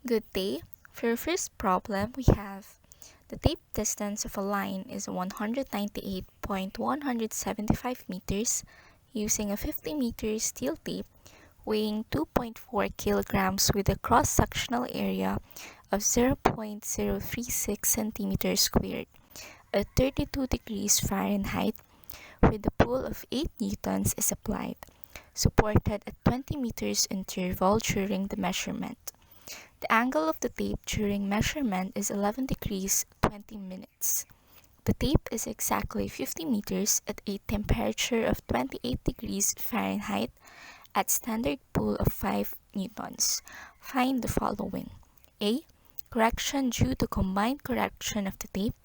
Good day. For our first problem, we have the tape distance of a line is 198.175 meters using a 50 meter steel tape weighing 2.4 kilograms with a cross-sectional area of 0.036 centimeters squared at 32 degrees Fahrenheit with a pull of 8 newtons is applied, supported at 20 meters interval during the measurement. The angle of the tape during measurement is 11 degrees 20 minutes. The tape is exactly 50 meters at a temperature of 28 degrees Fahrenheit at standard pull of 5 newtons. Find the following. A. Correction due to combined correction of the tape.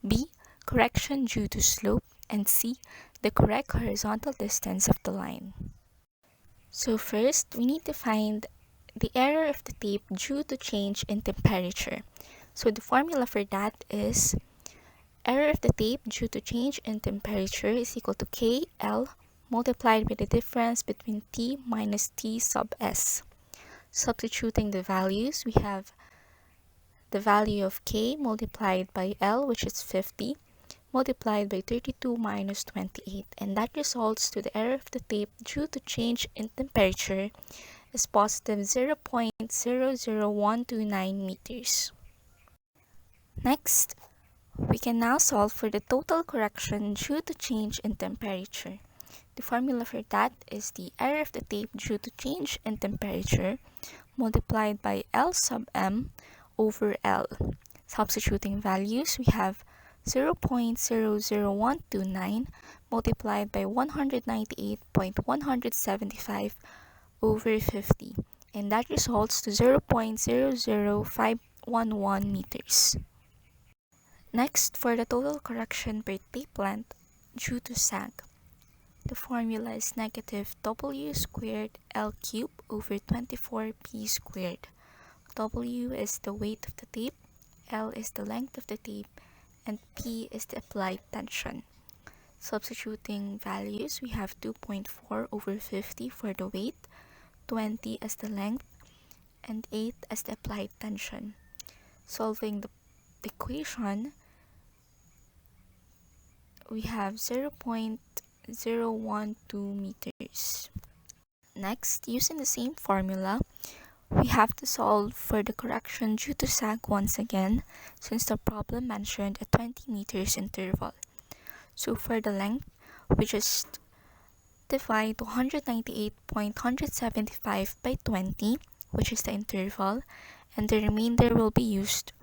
B. Correction due to slope. And C. The correct horizontal distance of the line. So first, we need to find the error of the tape due to change in temperature. So the formula for that is error of the tape due to change in temperature is equal to KL multiplied by the difference between T minus T sub S. Substituting the values, we have the value of K multiplied by L, which is 50, multiplied by 32 minus 28, and that results to the error of the tape due to change in temperature is positive 0.00129 meters. Next, we can now solve for the total correction due to change in temperature. The formula for that is the error of the tape due to change in temperature multiplied by L sub m over L. Substituting values, we have 0.00129 multiplied by 198.175 over 50, and that results to 0.00511 meters. Next, for the total correction per tape length due to sag, the formula is negative W squared L cubed over 24P squared. W is the weight of the tape, L is the length of the tape, and P is the applied tension. Substituting values, we have 2.4 over 50 for the weight, 20 as the length, and 8 as the applied tension. Solving the equation, we have 0.012 meters. Next, using the same formula, we have to solve for the correction due to sag once again, since the problem mentioned a 20 meters interval. So for the length, we just divide 198.175 by 20, which is the interval, and the remainder will be used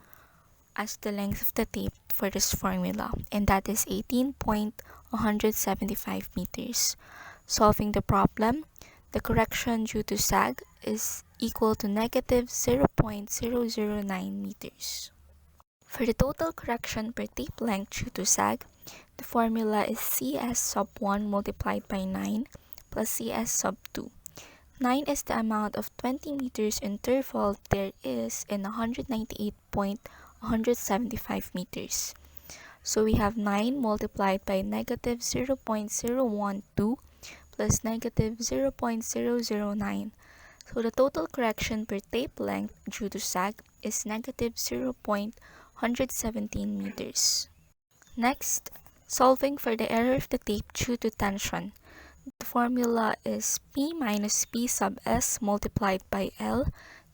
as the length of the tape for this formula, and that is 18.175 meters. Solving the problem, the correction due to sag is equal to negative 0.009 meters. For the total correction per tape length due to sag, the formula is CS sub 1 multiplied by 9 plus CS sub 2. 9 is the amount of 20 meters interval there is in 198.175 meters. So we have 9 multiplied by negative 0.012 plus negative 0.009. So the total correction per tape length due to sag is negative 0.117 meters. Next, solving for the error of the tape due to tension. The formula is P minus P sub S multiplied by L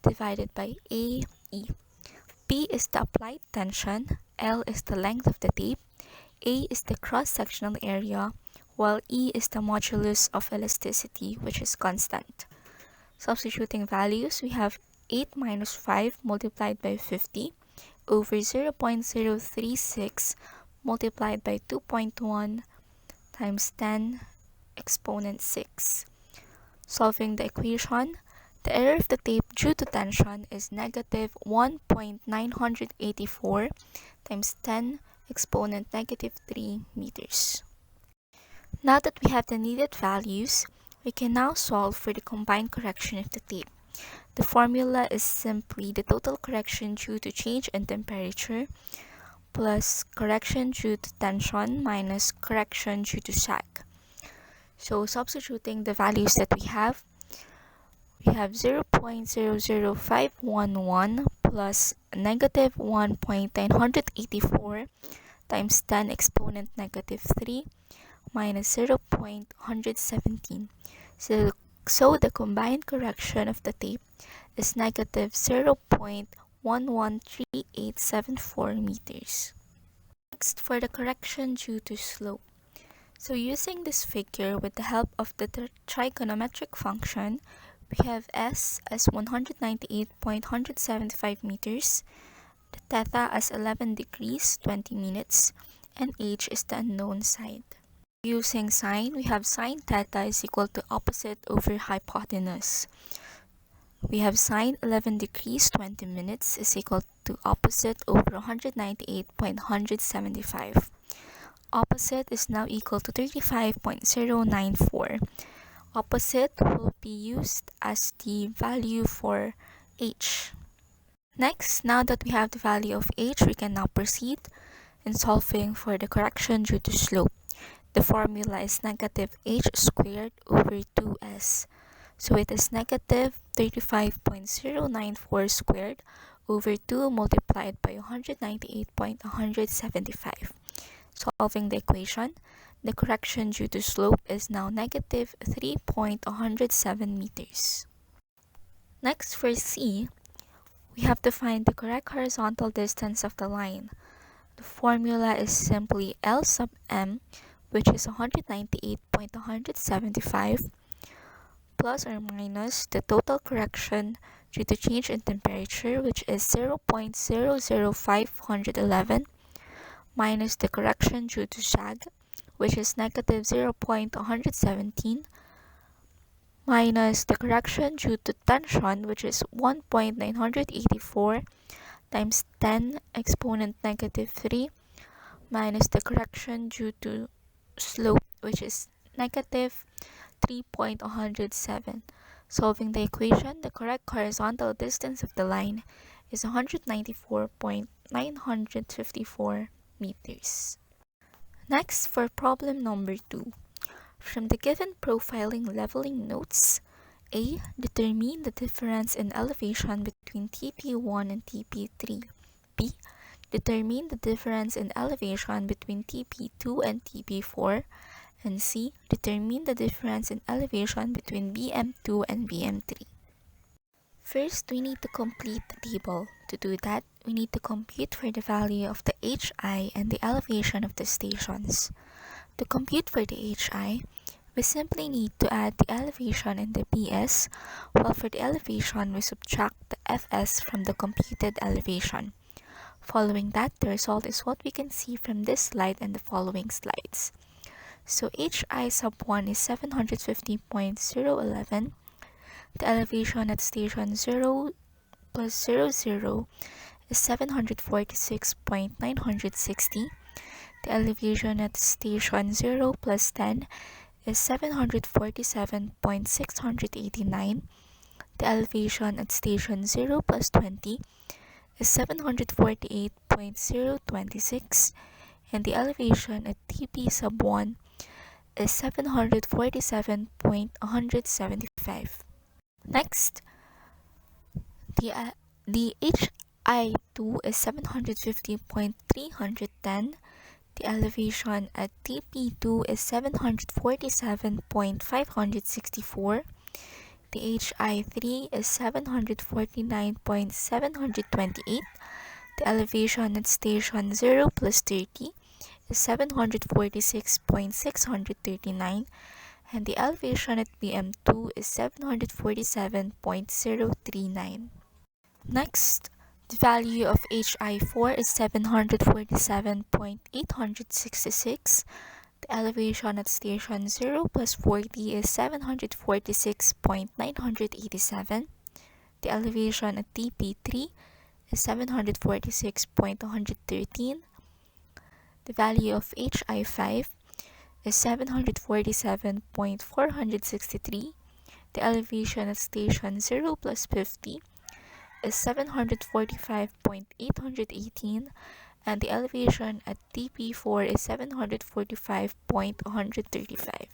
divided by AE. P is the applied tension, L is the length of the tape, A is the cross-sectional area, while E is the modulus of elasticity, which is constant. Substituting values, we have 8 minus 5 multiplied by 50 over 0.036 multiplied by 2.1 times 10 exponent 6. Solving the equation, the error of the tape due to tension is negative 1.984 times 10 exponent negative 3 meters. Now that we have the needed values, we can now solve for the combined correction of the tape. The formula is simply the total correction due to change in temperature plus correction due to tension minus correction due to sag. So substituting the values that we have, we have 0.00511 plus negative 1.984 times 10 exponent negative 3 minus 0.117. So the combined correction of the tape is negative 0.113874 meters. Next, for the correction due to slope. So using this figure with the help of the trigonometric function, we have S as 198.175 meters, the theta as 11 degrees 20 minutes, and H is the unknown side. Using sine, we have sine theta is equal to opposite over hypotenuse. We have sine 11 degrees 20 minutes is equal to opposite over 198.175. Opposite is now equal to 35.094. Opposite will be used as the value for H. Next, now that we have the value of H, we can now proceed in solving for the correction due to slope. The formula is negative H squared over 2S. So it is negative 35.094 squared over 2 multiplied by 198.175. Solving the equation, the correction due to slope is now negative 3.107 meters. Next, for C, we have to find the correct horizontal distance of the line. The formula is simply L sub m, which is 198.175, plus or minus the total correction due to change in temperature, which is 0.005111, minus the correction due to sag, which is negative 0.117, minus the correction due to tension, which is 1.984 times 10 exponent negative 3, minus the correction due to slope, which is negative 3.107. Solving the equation, the correct horizontal distance of the line is 194.954 meters. Next, for problem number 2. From the given profiling leveling notes, A. Determine the difference in elevation between TP1 and TP3. B. Determine the difference in elevation between TP2 and TP4. And C. Determine the difference in elevation between BM2 and BM3. First, we need to complete the table. To do that, we need to compute for the value of the HI and the elevation of the stations. To compute for the HI, we simply need to add the elevation and the BS, while for the elevation, we subtract the FS from the computed elevation. Following that, the result is what we can see from this slide and the following slides. So HI sub 1 is 750.011. The elevation at station 0 plus 00 is 746.960. The elevation at station 0 plus 10 is 747.689. The elevation at station 0 plus 20 is 748.026. And the elevation at TP sub 1 is 747.175. Next, the HI2 is 750.310. The elevation at TP2 is 747.564. The HI3 is 749.728. The elevation at station 0 plus 30 is 746.639. And the elevation at BM2 is 747.039. Next, the value of HI4 is 747.866. The elevation at station 0 plus 40 is 746.987. The elevation at TP3 is 746.113. The value of HI5 is 747.463. The elevation at station 0 plus 50 is 745.818, and the elevation at TP4 is 745.135.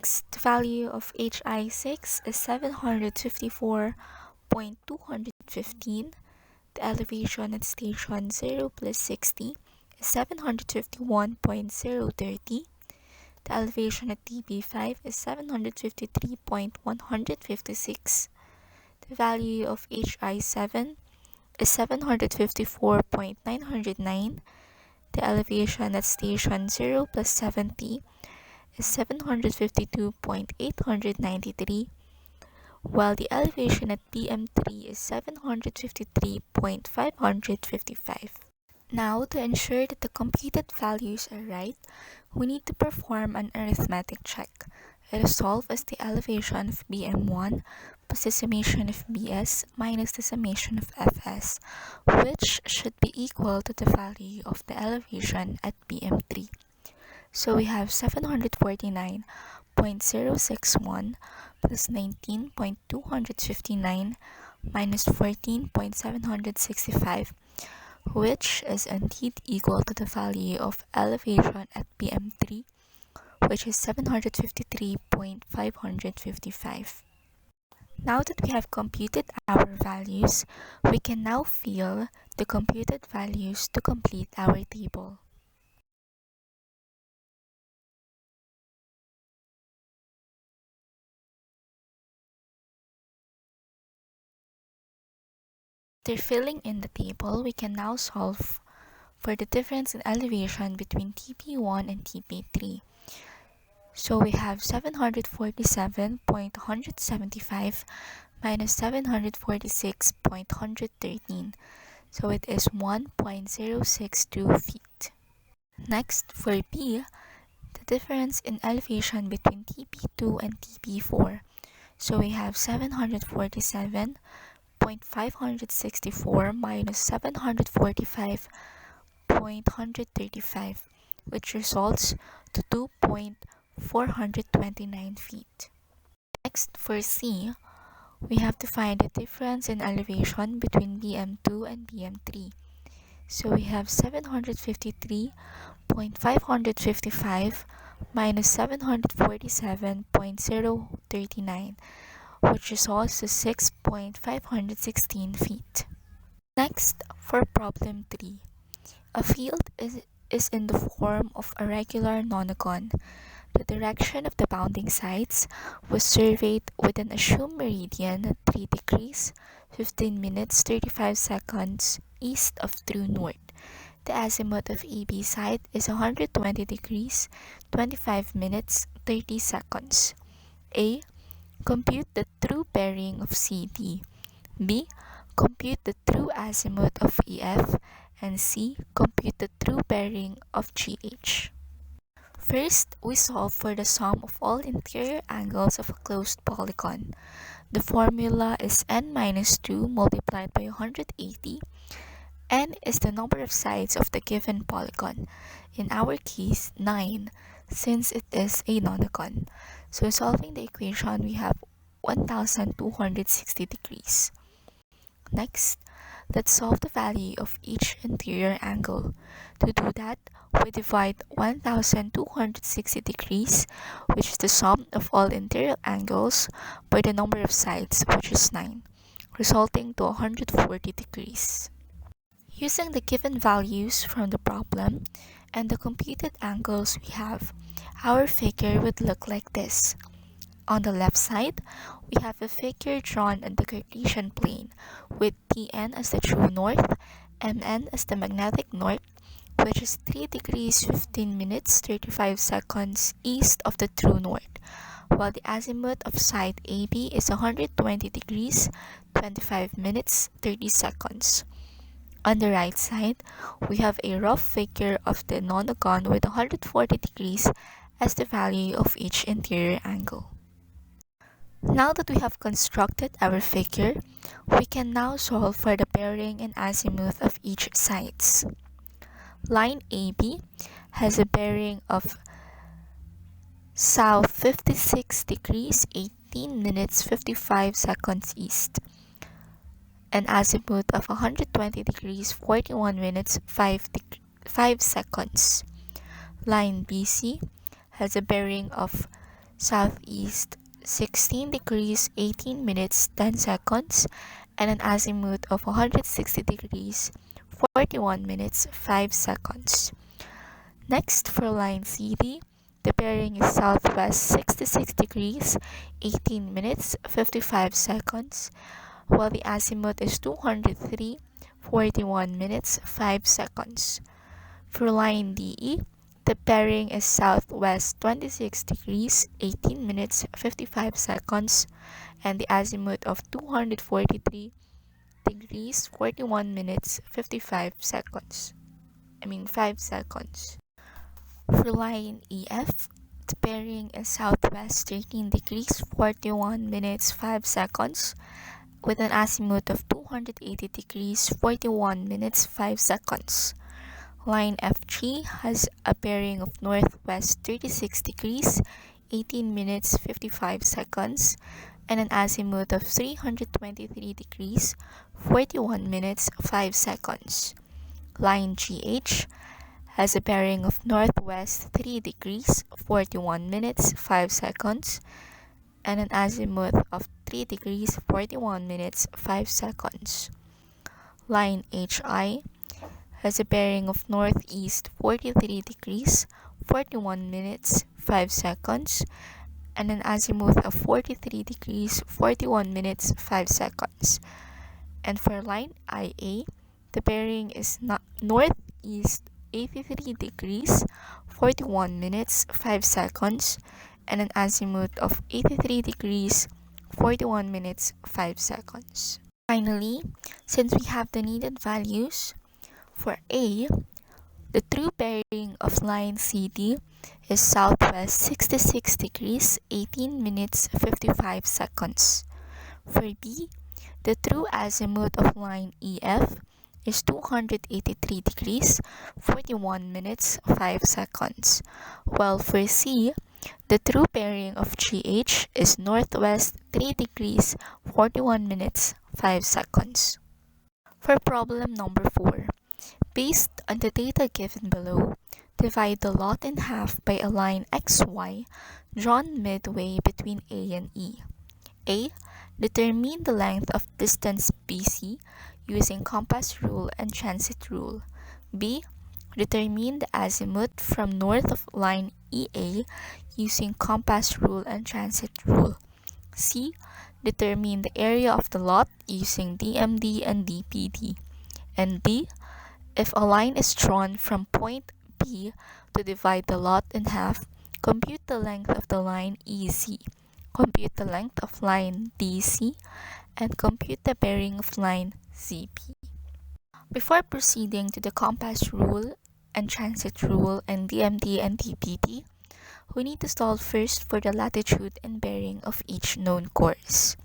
The value of HI6 is 754.215. The elevation at station 0 plus 60 is 751.030. The elevation at TB5 is 753.156. The value of HI7 is 754.909. The elevation at station 0 plus 70 is 752.893, while the elevation at PM3 is 753.555. Now, to ensure that the computed values are right, we need to perform an arithmetic check. It is solved as the elevation of BM1 plus the summation of BS minus the summation of FS, which should be equal to the value of the elevation at BM3. So we have 749.061 plus 19.259 minus 14.765, which is indeed equal to the value of elevation at PM3, which is 753.555. Now that we have computed our values, we can now fill the computed values to complete our table. After filling in the table, we can now solve for the difference in elevation between TP1 and TP3. So we have 747.175 minus 746.113. So it is 1.062 feet. Next, for B, the difference in elevation between TP2 and TP4. So we have 747.564 minus 745.135, which results to 2.429 feet. Next, for C, we have to find the difference in elevation between BM2 and BM3. So we have 753.555 minus 747.039, which results to 6.516 feet. Next, for problem 3, a field is in the form of a regular nonagon. The direction of the bounding sides was surveyed with an assumed meridian at 3 degrees, 15 minutes, 35 seconds east of true north. The azimuth of AB side is 120 degrees, 25 minutes, 30 seconds. A. Compute the true bearing of CD. B. Compute the true azimuth of EF. And C. Compute the true bearing of GH. First, we solve for the sum of all interior angles of a closed polygon. The formula is n minus 2 multiplied by 180. N is the number of sides of the given polygon. In our case, 9, since it is a nonagon. So solving the equation, we have 1260 degrees. Next, let's solve the value of each interior angle. To do that, we divide 1260 degrees, which is the sum of all interior angles, by the number of sides, which is 9, resulting to 140 degrees. Using the given values from the problem and the computed angles we have, our figure would look like this. On the left side, we have a figure drawn on the Cartesian plane with Pn as the true north, Mn as the magnetic north, which is 3 degrees 15 minutes 35 seconds east of the true north, while the azimuth of side AB is 120 degrees 25 minutes 30 seconds. On the right side, we have a rough figure of the nonagon with 140 degrees as the value of each interior angle. Now that we have constructed our figure, we can now solve for the bearing and azimuth of each sides. Line AB has a bearing of south 56 degrees 18 minutes 55 seconds east, an azimuth of 120 degrees 41 minutes 5 seconds. Line BC has a bearing of southeast 16 degrees 18 minutes 10 seconds, and an azimuth of 160 degrees 41 minutes 5 seconds. Next, for line CD, the bearing is southwest 66 degrees 18 minutes 55 seconds, while the azimuth is 203 41 minutes 5 seconds. For line DE, the bearing is southwest 26 degrees 18 minutes 55 seconds, and the azimuth of 243 degrees 41 minutes 55 seconds. 5 seconds. For line EF, the bearing is southwest 13 degrees 41 minutes 5 seconds, with an azimuth of 280 degrees 41 minutes 5 seconds. Line FG has a bearing of northwest 36 degrees 18 minutes 55 seconds, and an azimuth of 323 degrees 41 minutes 5 seconds. Line GH has a bearing of northwest 3 degrees 41 minutes 5 seconds, and an azimuth of 3 degrees 41 minutes 5 seconds. Line HI has a bearing of northeast 43 degrees 41 minutes 5 seconds, and an azimuth of 43 degrees 41 minutes 5 seconds. And for line IA, the bearing is northeast 83 degrees 41 minutes 5 seconds, and an azimuth of 83 degrees 41 minutes 5 seconds. Finally, since we have the needed values, for A, the true bearing of line CD is southwest 66 degrees 18 minutes 55 seconds. For B, the true azimuth of line EF is 283 degrees 41 minutes 5 seconds, while for C, the true bearing of GH is northwest 3 degrees 41 minutes 5 seconds. For problem number 4, based on the data given below, divide the lot in half by a line XY drawn midway between A and E. A. Determine the length of distance BC using compass rule and transit rule. B. Determine the azimuth from north of line EA using compass rule and transit rule. C. Determine the area of the lot using DMD and DPD. And D. If a line is drawn from point B to divide the lot in half, compute the length of the line EC, compute the length of line DC, and compute the bearing of line ZP. Before proceeding to the compass rule and transit rule and DMD and DPD, we need to solve first for the latitude and bearing of each known course.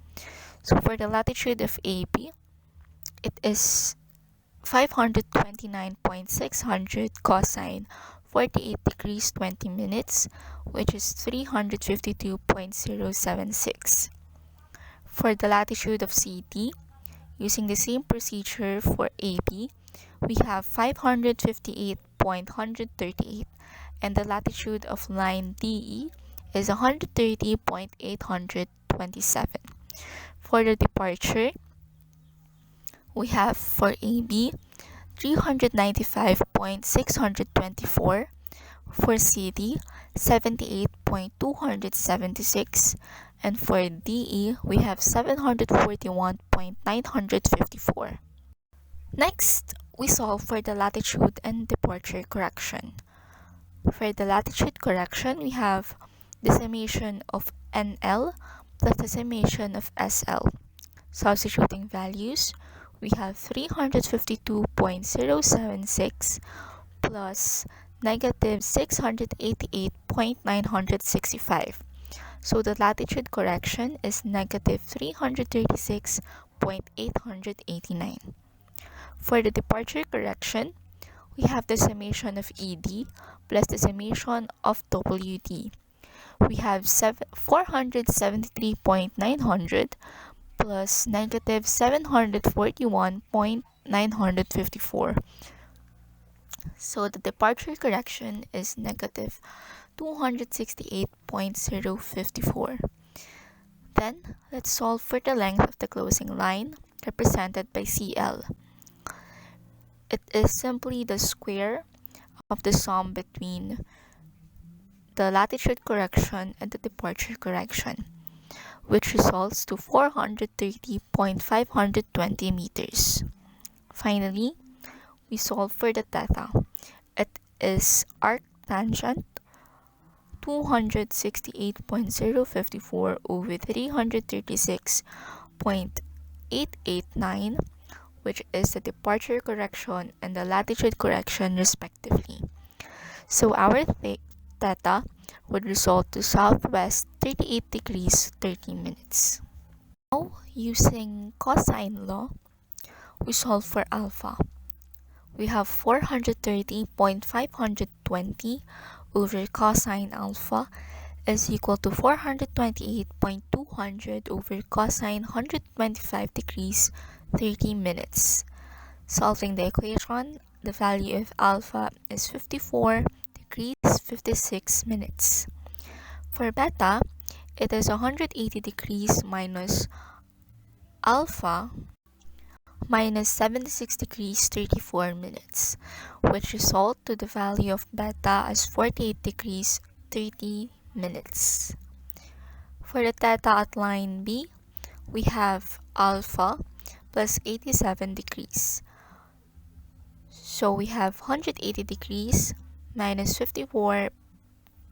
So for the latitude of AB, it is 529.600 cosine 48 degrees 20 minutes, which is 352.076. For the latitude of CD, using the same procedure for AB, we have 558.138, and the latitude of line DE is 130.827. For the departure, we have for AB 395.624, for CD 78.276, and for DE we have 741.954. Next, we solve for the latitude and departure correction. For the latitude correction, we have the summation of NL plus the summation of SL. Substituting values, we have 352.076 plus negative 688.965. So the latitude correction is negative 336.889. For the departure correction, we have the summation of ED plus the summation of WD. We have 473.900 plus negative 741.954. So the departure correction is negative 268.054. Then, let's solve for the length of the closing line, represented by CL. It is simply the square of the sum between the latitude correction and the departure correction, which results to 430.520 meters. Finally, we solve for the theta. It is arctangent 268.054 over 336.889, which is the departure correction and the latitude correction respectively. So our theta would result to southwest 38 degrees 30 minutes. Now, using cosine law, we solve for alpha. We have 430.520 over cosine alpha is equal to 428.200 over cosine 125 degrees 30 minutes. Solving the equation, the value of alpha is 54 degrees 56 minutes. For beta, it is 180 degrees minus alpha minus 76 degrees 34 minutes, which result to the value of beta as 48 degrees 30 minutes. For the theta at line B, we have alpha plus 87 degrees. So we have 180 degrees minus 54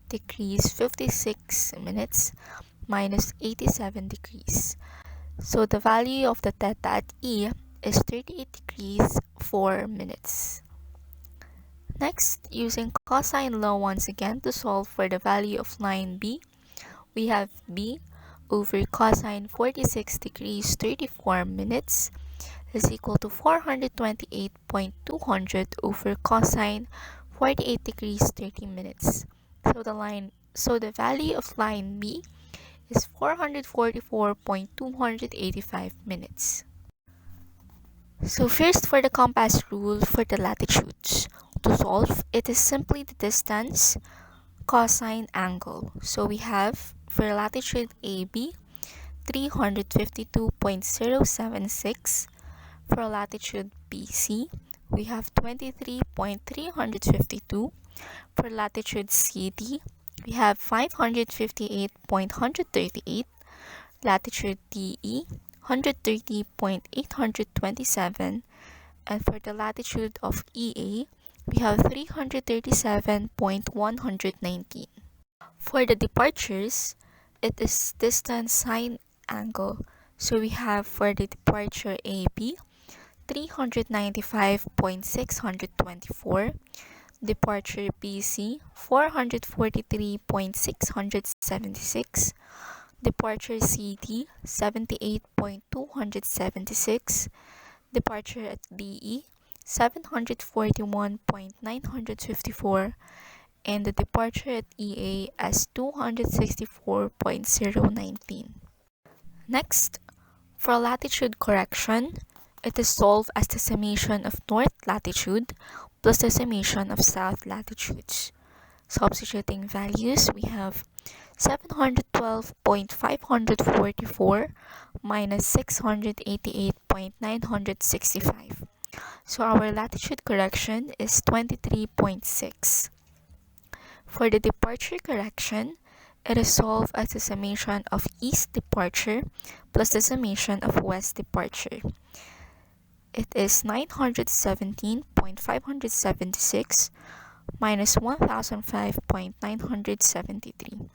degrees 56 minutes minus 87 degrees. So the value of the theta at E is 38 degrees 4 minutes. Next, using cosine law once again to solve for the value of line B, we have B over cosine 46 degrees 34 minutes is equal to 428.200 over cosine 48 degrees 30 minutes. So the value of line B is 444.285 minutes. So first, for the compass rule for the latitudes. To solve, it is simply the distance cosine angle. So we have for latitude AB 352.076. For latitude BC, we have 23.352. For latitude CD, we have 558.138. Latitude DE, 130.827. And for the latitude of EA, we have 337.119. For the departures, it is distance sine angle. So we have for the departure AB, 395.624. Departure BC, 443.676. Departure CD, 78.276. Departure at DE, 741.954. And the departure at EA as 264.019. Next, for latitude correction, it is solved as the summation of north latitude plus the summation of south latitudes. Substituting values, we have 712.544 minus 688.965. So our latitude correction is 23.6. For the departure correction, it is solved as the summation of east departure plus the summation of west departure. It is 917.576 minus 1005.973.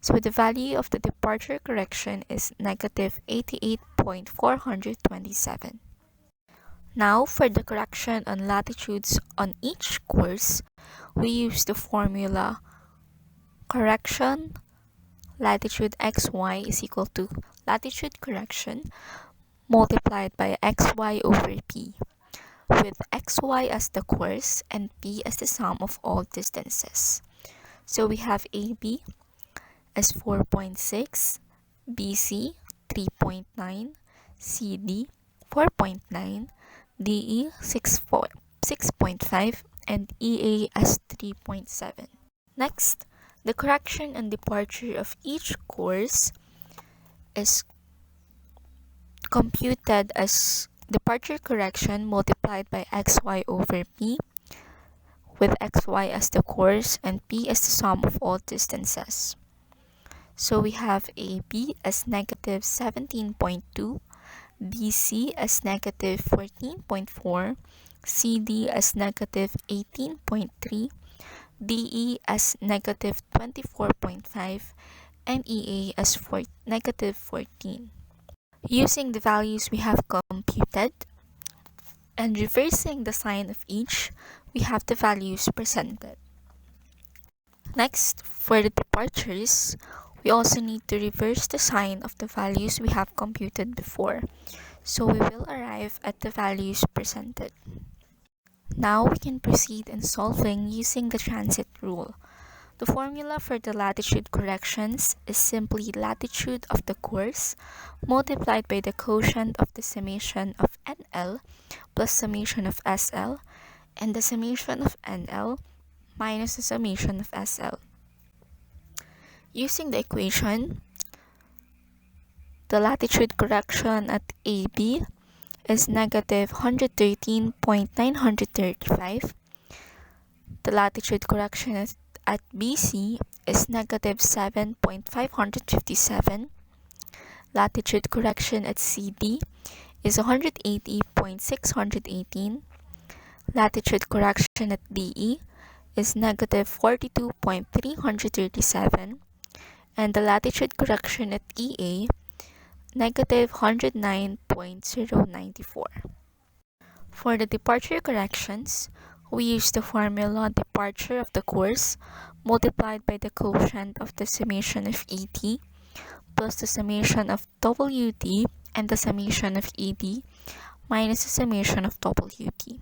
So the value of the departure correction is negative 88.427. Now, for the correction on latitudes on each course, we use the formula correction latitude xy is equal to latitude correction multiplied by xy over p, with xy as the course and p as the sum of all distances. So we have AB as 4.6, BC 3.9, CD 4.9, DE 6.5, and EA as 3.7. Next, The correction and departure of each course is computed as departure correction multiplied by xy over p, with xy as the course and p as the sum of all distances. So we have AB as negative 17.2, BC as negative 14.4, CD as negative 18.3, DE as negative 24.5, and EA as negative 14. Using the values we have computed and reversing the sign of each, we have the values presented. Next, for the departures, we also need to reverse the sign of the values we have computed before, so we will arrive at the values presented. Now we can proceed in solving using the transit rule. The formula for the latitude corrections is simply latitude of the course multiplied by the quotient of the summation of NL plus summation of SL and the summation of NL minus the summation of SL. Using the equation, the latitude correction at AB is negative 113.935. The latitude correction at BC is negative 7.557. Latitude correction at CD is 180.618. Latitude correction at DE is negative 42.337. And the latitude correction at EA, negative 109.094. For the departure corrections, we use the formula departure of the course multiplied by the quotient of the summation of ET plus the summation of WD and the summation of ED minus the summation of WT.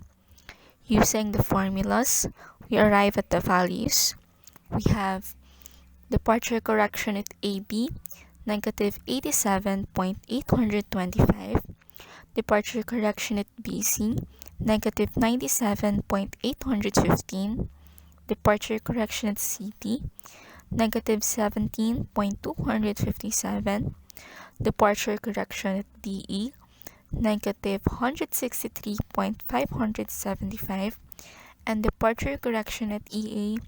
Using the formulas, we arrive at the values. We have departure correction at AB, negative 87.825. Departure correction at BC, negative 97.815. Departure correction at CD, negative 17.257. Departure correction at DE, negative 163.575. And departure correction at EA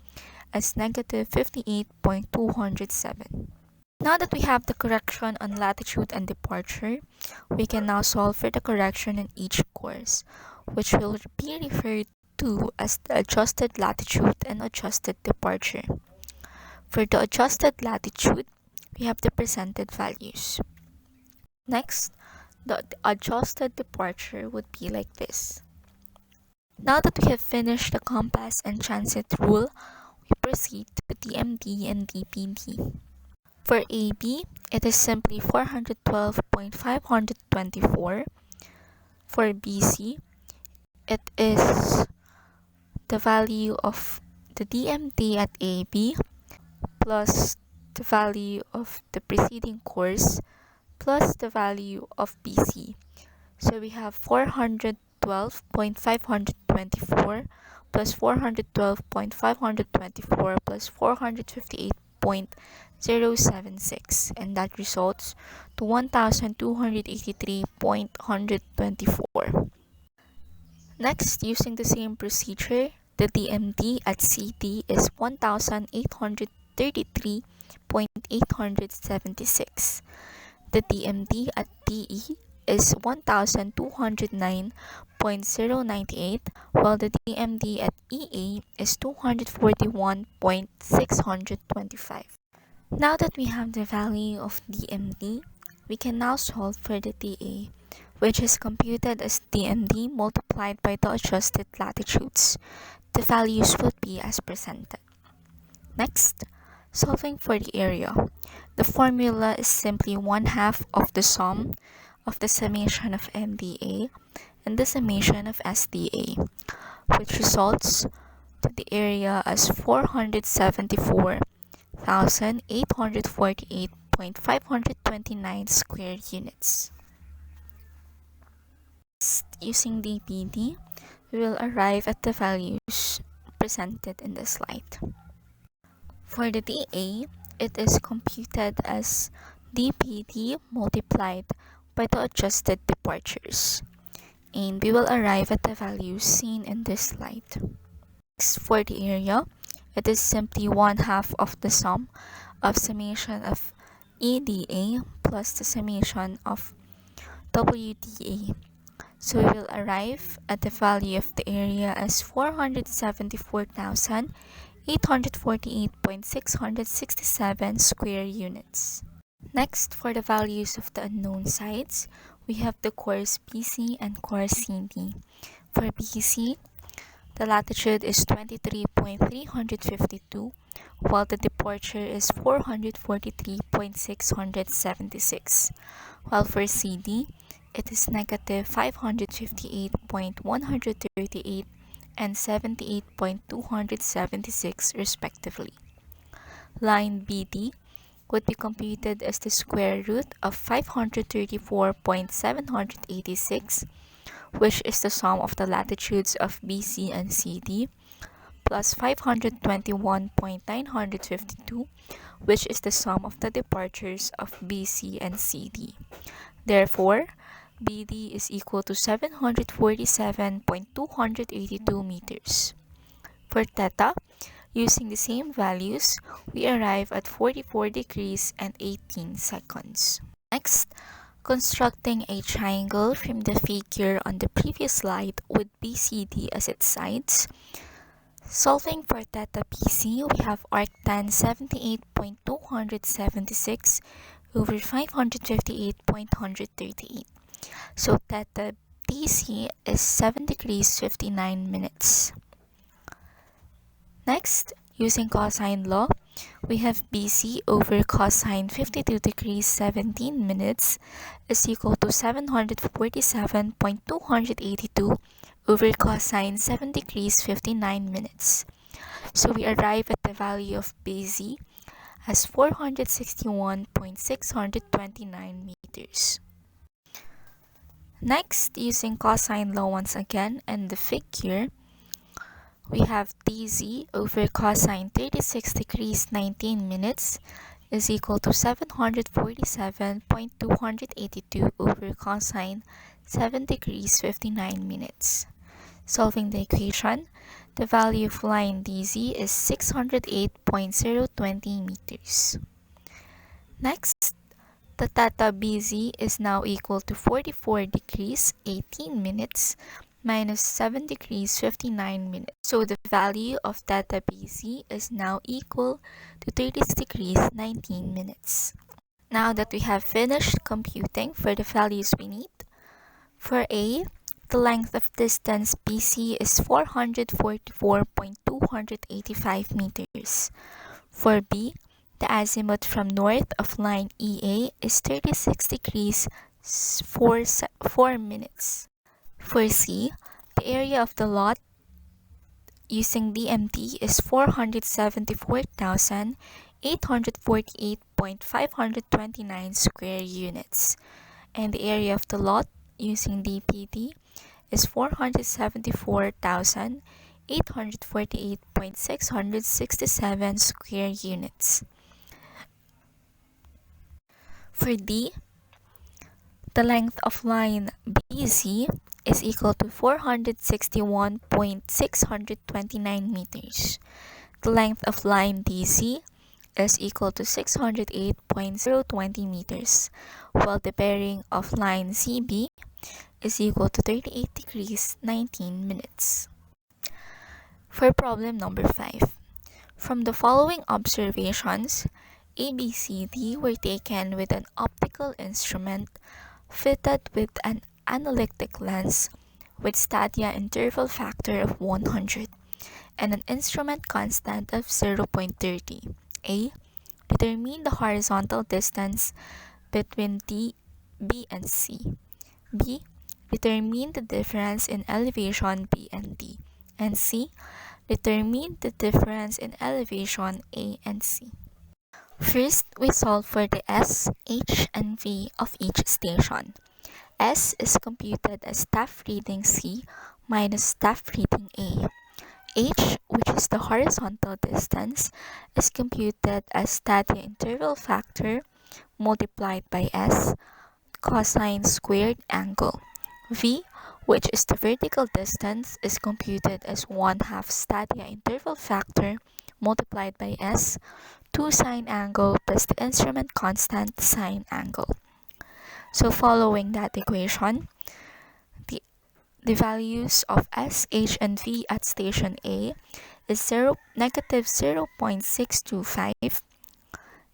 as negative 58.207. Now that we have the correction on latitude and departure, we can now solve for the correction in each course, which will be referred to as the adjusted latitude and adjusted departure. For the adjusted latitude, we have the presented values. Next, the adjusted departure would be like this. Now that we have finished the compass and transit rule, we proceed to DMD and DPD. For AB, it is simply 412.524. For BC, it is the value of the DMD at AB plus the value of the preceding course plus the value of BC. So we have 412.524 plus 412.524 plus 458.076, and that results to 1283.124. Next, using the same procedure, the DMD at CD is 1833.876. The DMD at DE is 1209.098, while the DMD at EA is 241.625. Now that we have the value of DMD, we can now solve for the DA, which is computed as DMD multiplied by the adjusted latitudes. The values will be as presented. Next, solving for the area. The formula is simply 1/2 of the sum of the summation of MDA and the summation of SDA, which results to the area as 474,848.529 square units. Using DPD, we will arrive at the values presented in the slide. For the dA, it is computed as dPd multiplied by the adjusted departures, and we will arrive at the values seen in this slide. Next, for the area, it is simply 1/2 of the sum of summation of EDA plus the summation of WDA. So we will arrive at the value of the area as 474,848.667 square units. Next, for the values of the unknown sides, we have the course BC and course CD. For BC, the latitude is 23.352, while the departure is 443.676. While for CD, it is negative 558.138 and 78.276 respectively. Line BD would be computed as the square root of 534.786, which is the sum of the latitudes of BC and CD, plus 521.952, which is the sum of the departures of BC and CD. Therefore, BD is equal to 747.282 meters. For theta, using the same values, we arrive at 44 degrees and 18 seconds. Next, constructing a triangle from the figure on the previous slide with BCD as its sides. Solving for theta BC, we have arctan 78.276 over 558.138. So theta DC is 7 degrees 59 minutes. Next, using cosine law, we have BC over cosine 52 degrees 17 minutes is equal to 747.282 over cosine 7 degrees 59 minutes. So we arrive at the value of BC as 461.629 meters. Next, using cosine law once again and the figure, we have DZ over cosine 36 degrees 19 minutes is equal to 747.282 over cosine 7 degrees 59 minutes. Solving the equation, the value of line DZ is 608.020 meters. Next, the theta BZ is now equal to 44 degrees 18 minutes minus 7 degrees 59 minutes. So the value of theta BZ is now equal to 36 degrees 19 minutes. Now that we have finished computing for the values we need, for A, the length of distance BC is 444.285 meters. For B, the azimuth from north of line EA is 36 degrees 4 minutes. For C, the area of the lot using DMT is 474,848.529 square units, and the area of the lot using DPD is 474,848.667 square units. For D, the length of line BZ is equal to 461.629 meters. The length of line DC is equal to 608.020 meters, while the bearing of line CB is equal to 38 degrees 19 minutes. For problem number 5, from the following observations, ABCD were taken with an optical instrument fitted with an analytic lens with stadia interval factor of 100 and an instrument constant of 0.30. A. Determine the horizontal distance between D, B, and C. B. Determine the difference in elevation B and D. And C. Determine the difference in elevation A and C. First, we solve for the S, H, and V of each station. S is computed as staff reading C minus staff reading A, H, which is the horizontal distance, is computed as stadia interval factor multiplied by S cosine squared angle. V, which is the vertical distance, is computed as 1/2 stadia interval factor multiplied by S 2 sine angle plus the instrument constant sine angle. So following that equation, the values of S, H, and V at station A is negative 0.625,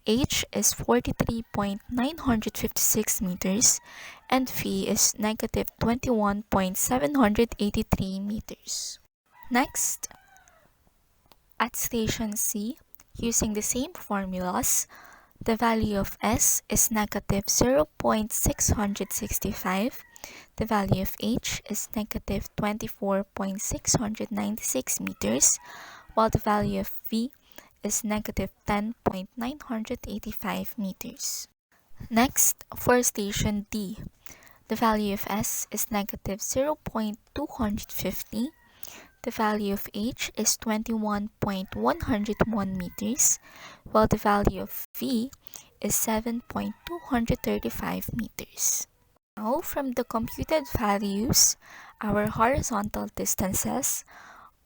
H is 43.956 meters, and V is negative 21.783 meters. Next, at station C, using the same formulas, the value of S is negative 0.665, the value of H is negative 24.696 meters, while the value of V is negative 10.985 meters. Next, for station D, the value of S is negative 0.250, the value of H is 21.101 meters, while the value of V is 7.235 meters. Now, from the computed values, our horizontal distances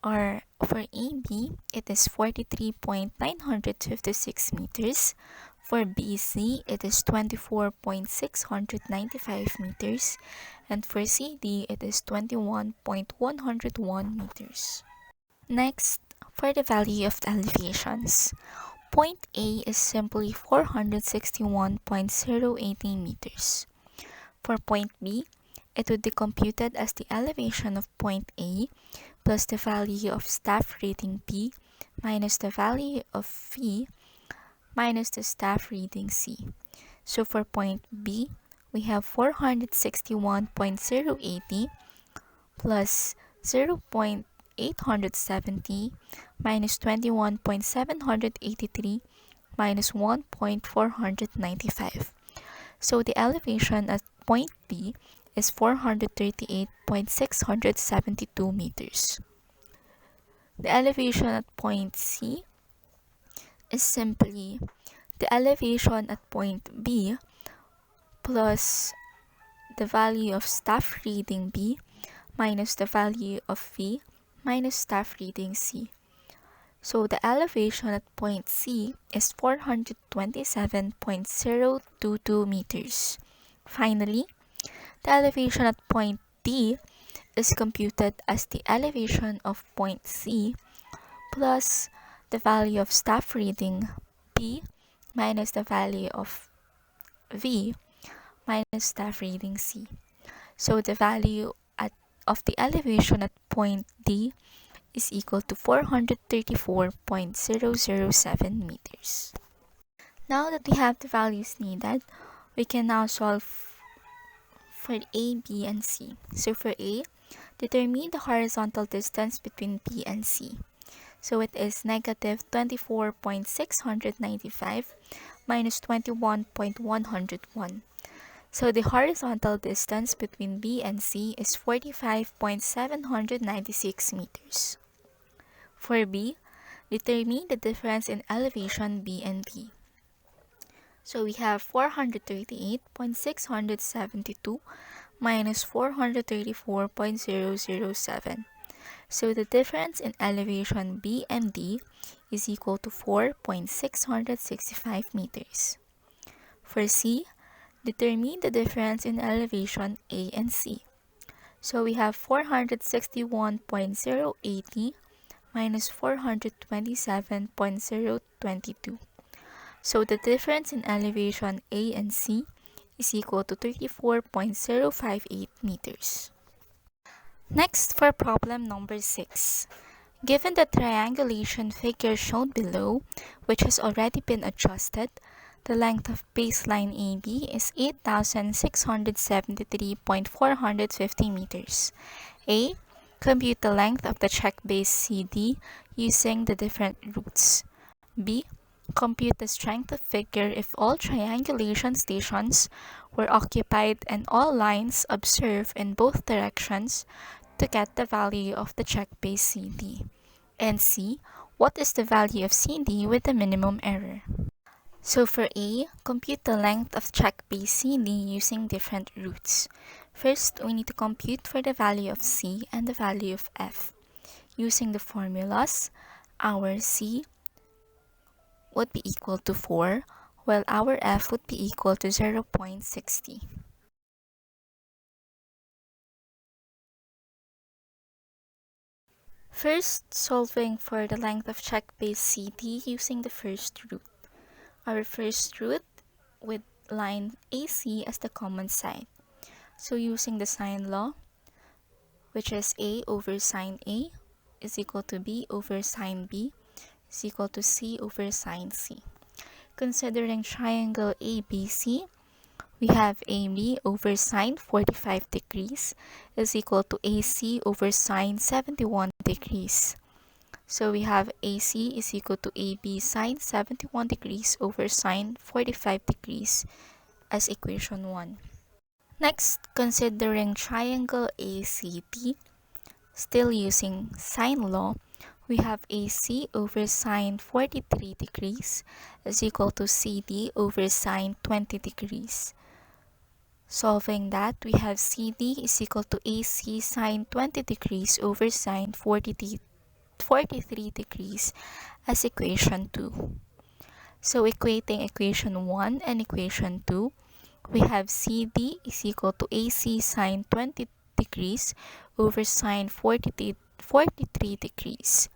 are for AB, it is 43.956 meters. For BC, it is 24.695 meters. And for CD, it is 21.101 meters. Next, for the value of the elevations. Point A is simply 461.080 meters. For point B, it would be computed as the elevation of point A plus the value of staff reading B minus the value of V minus the staff reading C. So for point B, we have 461.080 plus 0.870 minus 21.783 minus 1.495. So the elevation at point B is 438.672 meters. The elevation at point C is simply the elevation at point B plus the value of staff reading B minus the value of V minus staff reading C. So the elevation at point C is 427.022 meters. Finally, the elevation at point D is computed as the elevation of point C plus the value of staff reading B minus the value of V minus staff reading C. So the value of the elevation at point D is equal to 434.007 meters. Now that we have the values needed, we can now solve for A, B, and C. So for A, determine the horizontal distance between B and C. So it is negative 24.695 minus 21.101. So the horizontal distance between B and C is 45.796 meters. For B, determine the difference in elevation B and B. So we have 438.672 minus 434.007. So the difference in elevation B and D is equal to 4.665 meters. For C, determine the difference in elevation A and C. So we have 461.080 minus 427.022. So the difference in elevation A and C is equal to 34.058 meters. Next, for problem number 6. Given the triangulation figure shown below, which has already been adjusted, the length of baseline AB is 8,673.450 meters. A. Compute the length of the check base CD using the different routes. B. Compute the strength of figure if all triangulation stations were occupied and all lines observed in both directions to get the value of the check base CD. And C, what is the value of CD with the minimum error? So for A, compute the length of check base CD using different routes. First, we need to compute for the value of C and the value of F. Using the formulas, our C would be equal to 4, while our F would be equal to 0.60. First, solving for the length of check base CD using the first root. Our first root with line AC as the common side. So using the sine law, which is A over sine A is equal to B over sine B is equal to C over sine C. Considering triangle ABC, we have AB over sine 45 degrees is equal to AC over sine 71 degrees. So we have AC is equal to AB sine 71 degrees over sine 45 degrees as equation 1. Next, considering triangle ACD, still using sine law, we have AC over sine 43 degrees is equal to CD over sine 20 degrees. Solving that, we have CD is equal to AC sine 20 degrees over sine 43 degrees as equation 2. So equating equation 1 and equation 2, we have CD is equal to AC sine 20 degrees over sine 43 degrees.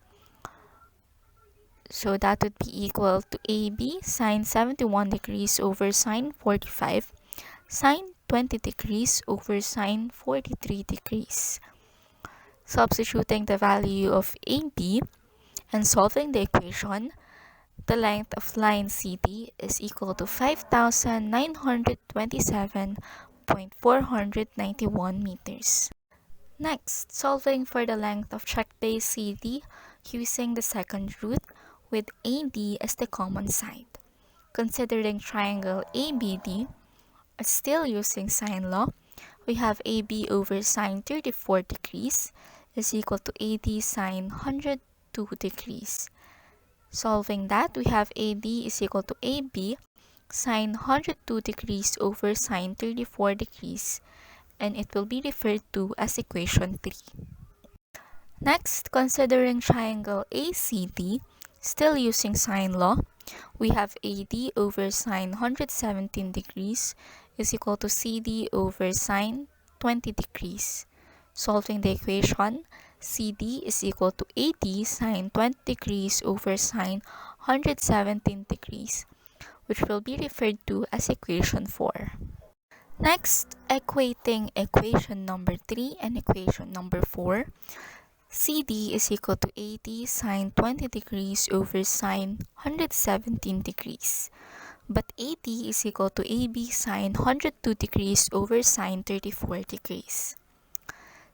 So that would be equal to AB sine 71 degrees over sine 45, sine 20 degrees over sine 43 degrees. Substituting the value of AB and solving the equation, the length of line CD is equal to 5,927.491 meters. Next, solving for the length of check base CD using the second root with AD as the common side. Considering triangle ABD, still using sine law, we have AB over sine 34 degrees is equal to AD sine 102 degrees. Solving that, we have AD is equal to AB sine 102 degrees over sine 34 degrees, and it will be referred to as equation 3. Next, considering triangle ACD, still using sine law, we have AD over sine 117 degrees is equal to CD over sine 20 degrees. Solving the equation, CD is equal to AD sine 20 degrees over sine 117 degrees, which will be referred to as equation 4. Next, equating equation number 3 and equation number 4, CD is equal to AD sine 20 degrees over sine 117 degrees. But AD is equal to AB sine 102 degrees over sine 34 degrees.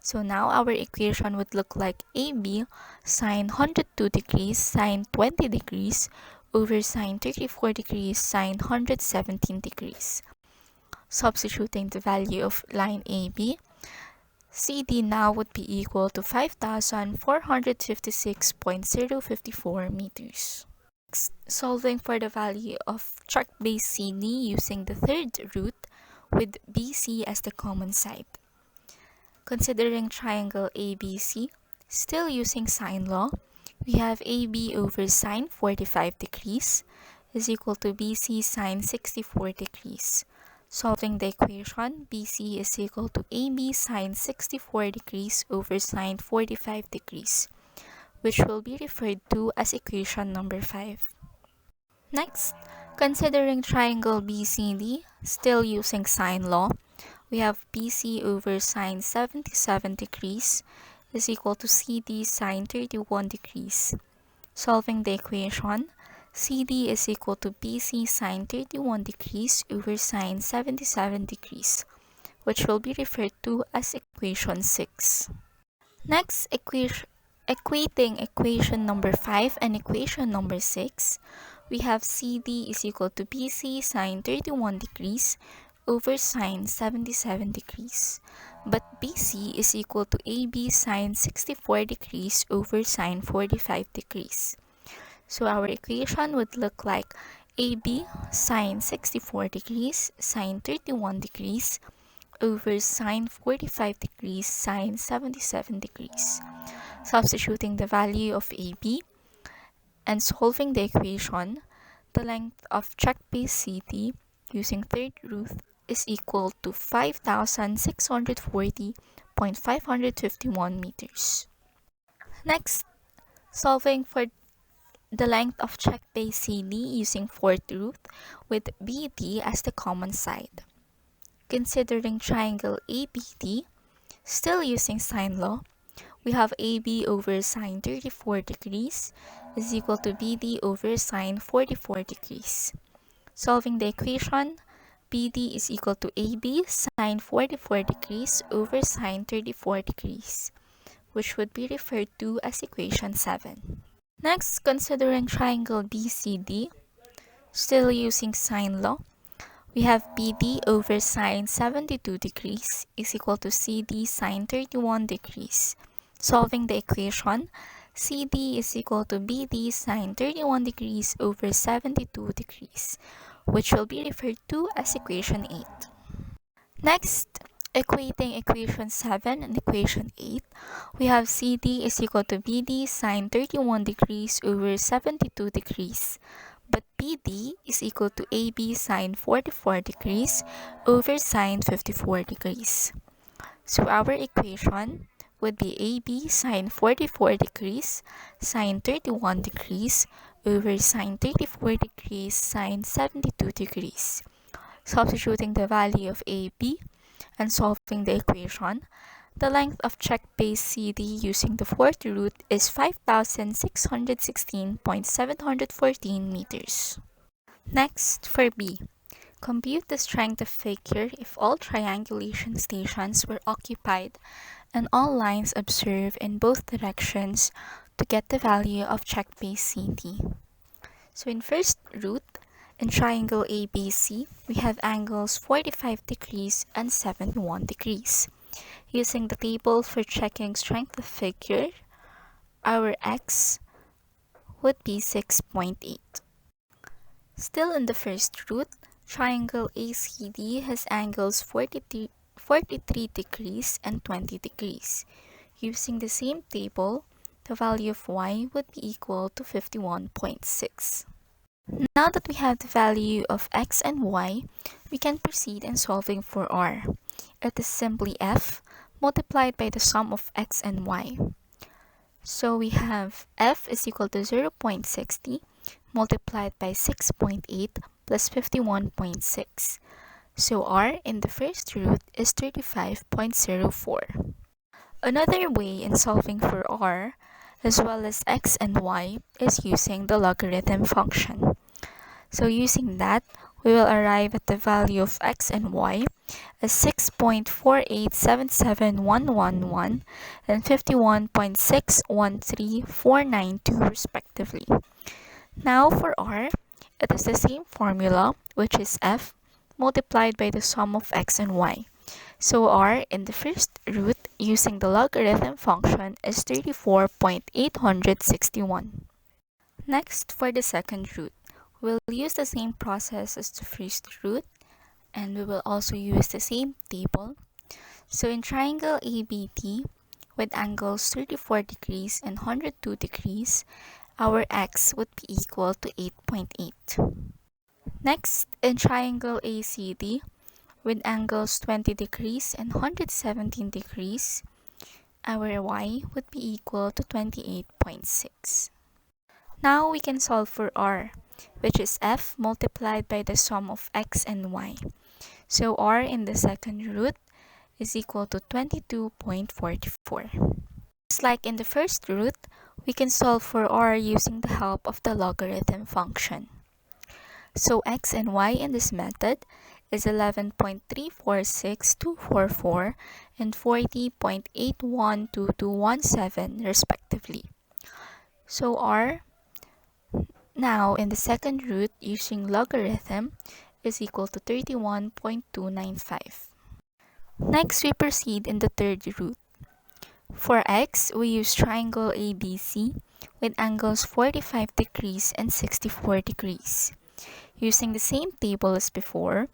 So now our equation would look like AB sine 102 degrees sine 20 degrees over sine 34 degrees sine 117 degrees. Substituting the value of line AB, CD now would be equal to 5,456.054 meters. Next, solving for the value of check base CD using the third root with BC as the common side. Considering triangle ABC, still using sine law, we have AB over sine 45 degrees is equal to BC sine 64 degrees. Solving the equation, BC is equal to AB sine 64 degrees over sine 45 degrees, which will be referred to as equation number 5. Next, considering triangle BCD, still using sine law, we have BC over sine 77 degrees is equal to CD sine 31 degrees. Solving the equation, CD is equal to BC sine 31 degrees over sine 77 degrees, which will be referred to as equation 6. Next, equating equation number 5 and equation number 6, we have CD is equal to BC sine 31 degrees over sine 77 degrees. but BC is equal to AB sine 64 degrees over sine 45 degrees. So our equation would look like AB sine 64 degrees sine 31 degrees over sine 45 degrees sine 77 degrees. Substituting the value of AB and solving the equation, the length of check base CD using third root is equal to 5,640.551 meters. Next, solving for the length of check base CD using fourth root with BD as the common side. Considering triangle ABD, still using sine law, we have AB over sine 34 degrees is equal to BD over sine 44 degrees. Solving the equation, BD is equal to AB sine 44 degrees over sine 34 degrees, which would be referred to as equation 7. Next, considering triangle BCD, still using sine law, we have BD over sine 72 degrees is equal to CD sine 31 degrees. Solving the equation, CD is equal to BD sine 31 degrees over 72 degrees, which will be referred to as equation 8. Next, equating equation 7 and equation 8, we have CD is equal to BD sine 31 degrees over 72 degrees. But BD is equal to AB sine 44 degrees over sine 54 degrees. So our equation would be AB sine 44 degrees sine 31 degrees over sine 34 degrees sine 72 degrees. Substituting the value of AB and solving the equation, the length of check base CD using the fourth root is 5,616.714 meters. Next, for B, compute the strength of figure if all triangulation stations were occupied and all lines observed in both directions to get the value of check base CD. So in first root, in triangle ABC, we have angles 45 degrees and 71 degrees. Using the table for checking strength of figure, our x would be 6.8. Still in the first root, triangle ACD has angles 43 degrees and 20 degrees. Using the same table, the value of y would be equal to 51.6. Now that we have the value of x and y, we can proceed in solving for r. It is simply f multiplied by the sum of x and y. So we have f is equal to 0.60 multiplied by 6.8 plus 51.6. So r in the first root is 35.04. Another way in solving for r, as well as x and y, is using the logarithm function. So using that, we will arrive at the value of x and y as 6.4877111 and 51.613492 respectively. Now for r, it is the same formula, which is f multiplied by the sum of x and y. So r in the first root using the logarithm function is 34.861. Next, for the second root, we'll use the same process as the first root, and we will also use the same table. So in triangle ABD, with angles 34 degrees and 102 degrees, our x would be equal to 8.8. Next, in triangle ACD, with angles 20 degrees and 117 degrees, our y would be equal to 28.6. Now we can solve for r, which is f multiplied by the sum of x and y. So r in the second root is equal to 22.44. Just like in the first root, we can solve for r using the help of the logarithm function. So x and y in this method is 11.346244 and 40.812217 respectively. So r now in the second root using logarithm is equal to 31.295. Next, we proceed in the third root. For x, we use triangle ABC with angles 45 degrees and 64 degrees. Using the same table as before,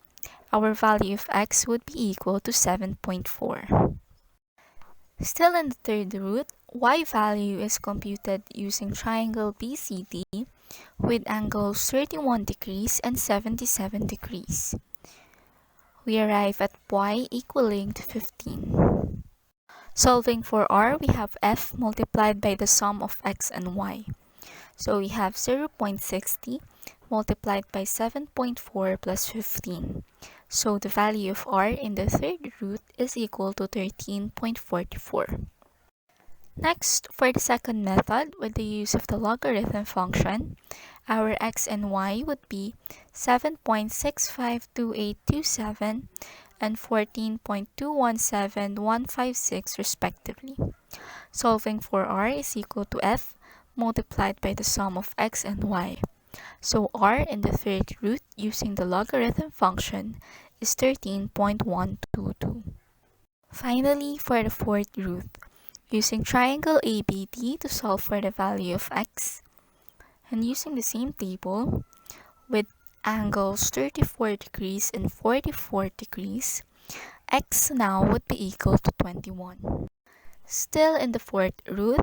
our value of x would be equal to 7.4. Still in the third root, y value is computed using triangle BCD with angles 31 degrees and 77 degrees. We arrive at y equaling to 15. Solving for r, we have f multiplied by the sum of x and y. So we have 0.60 multiplied by 7.4 plus 15. So the value of r in the third root is equal to 13.44. Next, for the second method, with the use of the logarithm function, our x and y would be 7.652827 and 14.217156 respectively. Solving for r is equal to f multiplied by the sum of x and y. So r in the third root using the logarithm function is 13.122. Finally, for the fourth root, using triangle ABD to solve for the value of x, and using the same table with angles 34 degrees and 44 degrees, x now would be equal to 21. Still in the fourth root,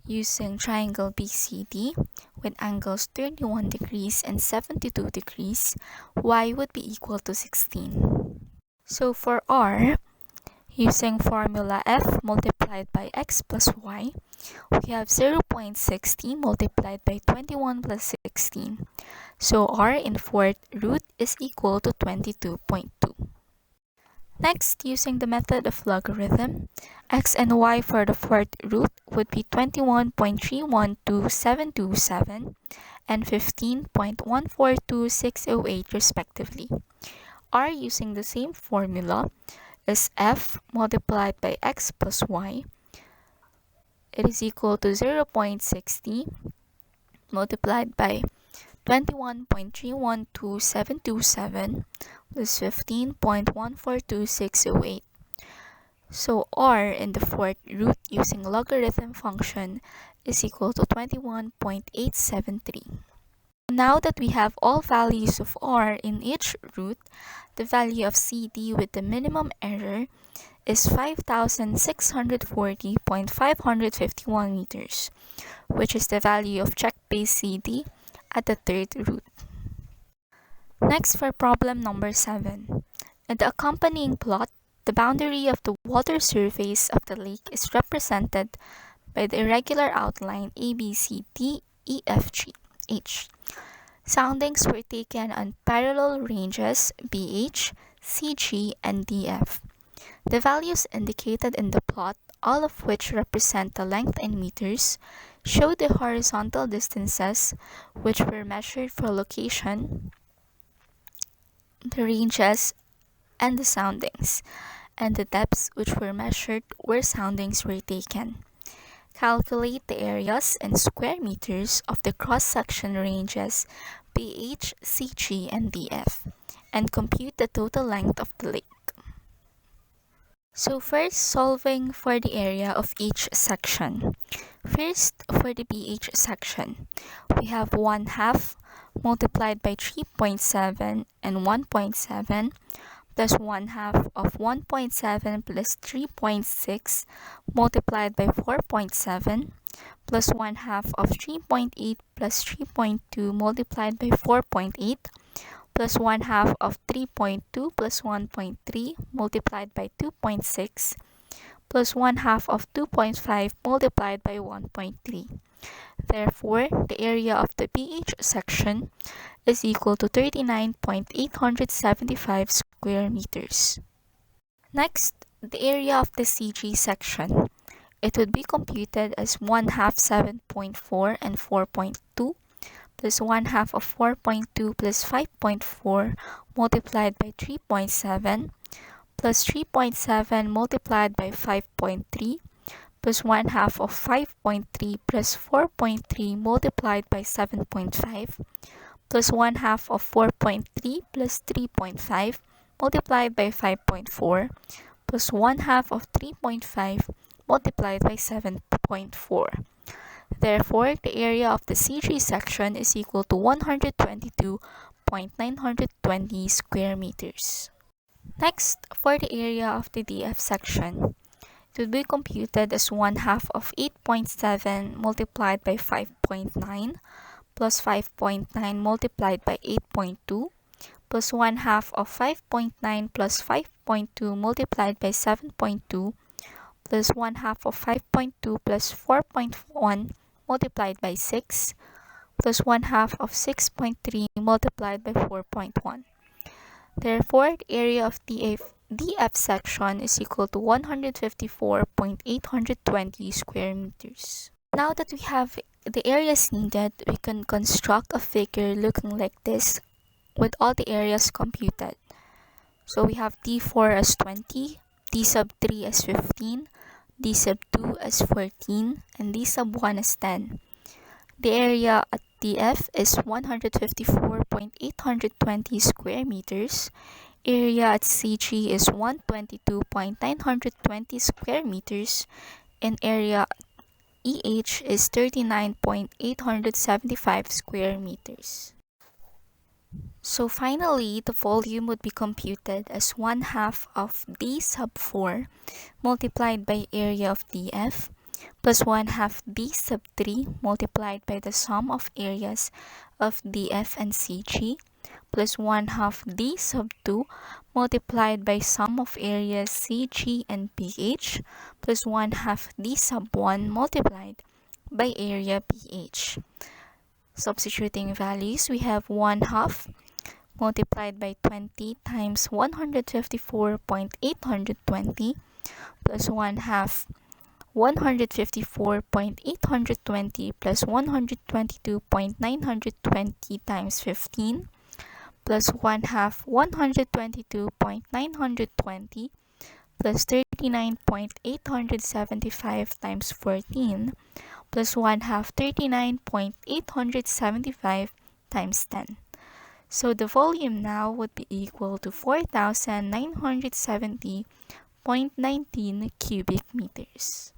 using triangle BCD with angles 31 degrees and 72 degrees, y would be equal to 16. So for r, using formula f multiplied by x plus y, we have 0.60 multiplied by 21 plus 16. So r in fourth root is equal to 22.2. Next, using the method of logarithm, x and y for the fourth root would be 21.312727 and 15.142608 respectively. r using the same formula is f multiplied by x plus y. It is equal to 0.60 multiplied by 21.312727 plus 15.142608. So r in the fourth root using logarithm function is equal to 21.873. Now that we have all values of r in each root, the value of CD with the minimum error is 5,640.551 meters, which is the value of check base CD at the third root. Next, for problem number 7. In the accompanying plot, the boundary of the water surface of the lake is represented by the irregular outline ABCDEFGH. Soundings were taken on parallel ranges BH, CG, and DF. The values indicated in the plot, all of which represent the length in meters, show the horizontal distances which were measured for location, the ranges, and the soundings, and the depths which were measured where soundings were taken. Calculate the areas in square meters of the cross-section ranges BH, CG, and DF, and compute the total length of the lake. So first, solving for the area of each section. First, for the BH section, we have 1/2 multiplied by 3.7 and 1.7 plus 1/2 of 1.7 plus 3.6 multiplied by 4.7 plus 1/2 of 3.8 plus 3.2 multiplied by 4.8 plus 1/2 of 3.2 plus 1.3 multiplied by 2.6 plus 1/2 of 2.5 multiplied by 1.3. Therefore, the area of the BH section is equal to 39.875 square meters. Next, the area of the CG section. It would be computed as 1/2 7.4 and 4.2 plus 1/2 of 4.2 plus 5.4 multiplied by 3.7 plus 3.7 multiplied by 5.3 plus 1/2 of 5.3 plus 4.3 multiplied by 7.5 plus 1/2 of 4.3 plus 3.5 multiplied by 5.4 plus 1/2 of 3.5 multiplied by 7.4. Therefore, the area of the C3 section is equal to 122.920 square meters. Next, for the area of the DF section, it will be computed as 1/2 of 8.7 multiplied by 5.9 plus 5.9 multiplied by 8.2 plus 1/2 of 5.9 plus 5.2 multiplied by 7.2 plus 1/2 of 5.2 plus 4.1 multiplied by 6 plus 1/2 of 6.3 multiplied by 4.1. Therefore, the area of DF section is equal to 154.820 square meters. Now that we have the areas needed, we can construct a figure looking like this with all the areas computed. So we have D4 as 20, D sub 3 as 15, D sub 2 as 14, and D sub 1 as 10. The area at DF is 154.820 square meters. Area at C3 is 122.920 square meters, and area at EH is 39.875 square meters. So finally, the volume would be computed as 1/2 of D sub 4 multiplied by area of DF plus 1/2 D sub 3 multiplied by the sum of areas of DF and CG plus 1/2 D sub 2 multiplied by sum of areas CG and PH plus 1/2 D sub 1 multiplied by area PH. Substituting values, we have 1/2 multiplied by 20 times 154.820 plus 1/2 154.820 plus 122.920 times 15 plus 1/2 122.920 plus 39.875 times 14 plus 1/2 39.875 times 10. So the volume now would be equal to 4,970.19 cubic meters.